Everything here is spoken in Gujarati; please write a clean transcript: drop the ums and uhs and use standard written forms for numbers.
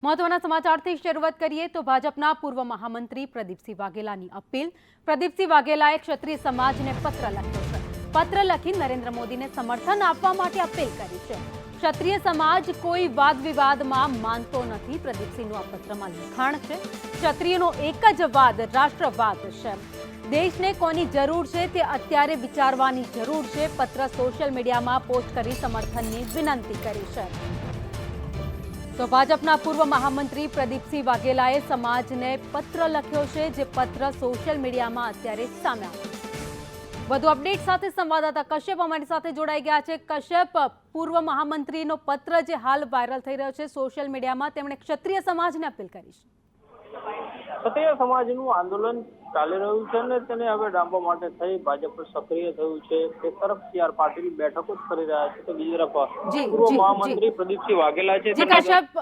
મહત્વના સમાચારથી શરૂઆત કરીએ તો ભાજપના પૂર્વ મહામંત્રી પ્રદીપસિંહ વાઘેલાની અપીલ। પ્રદીપસિંહ વાઘેલાએ ક્ષત્રિય સમાજને પત્ર લખ્યો છે। પત્ર લખી નરેન્દ્ર મોદીને સમર્થન આપવા માટે અપીલ કરી છે। ક્ષત્રિય સમાજ કોઈ વાદ વિવાદમાં માનતો નથી। પ્રદીપસિંહનું આ પત્રમાં લખાણ છે, ક્ષત્રિયનો એક જ વાદ રાષ્ટ્રવાદ છે। દેશને કોની જરૂર છે તે અત્યારે વિચારવાની જરૂર છે। પત્ર સોશિયલ મીડિયામાં પોસ્ટ કરી સમર્થનની વિનંતી કરી છે। તો ભાજપના પૂર્વ મહામંત્રી પ્રદીપસિંહ વાઘેલાએ સમાજને પત્ર લખ્યો છે, જે પત્ર સોશિયલ મીડિયામાં અત્યારે સામે આવ્યો છે। વધુ અપડેટ સાથે સંવાદદાતા કશ્યપ અમારી સાથે જોડાઈ ગયા છે। કશ્યપ, પૂર્વ મહામંત્રીનો પત્ર જે હાલ વાયરલ થઈ રહ્યો છે સોશિયલ મીડિયામાં, તેમણે ક્ષત્રિય સમાજને અપીલ કરી છે। ક્ષત્રિય સમાજનું આંદોલન ચાલી રહ્યું છે ને તેને હવે ડામવા માટે થઈ ભાજપ સક્રિય થયું છે। એક તરફ CR પાટીલ બેઠકો જ કરી રહ્યા છે તો બીજી તરફ પૂર્વ મહામંત્રી પ્રદીપસિંહ વાઘેલા છે। કશ્યપ,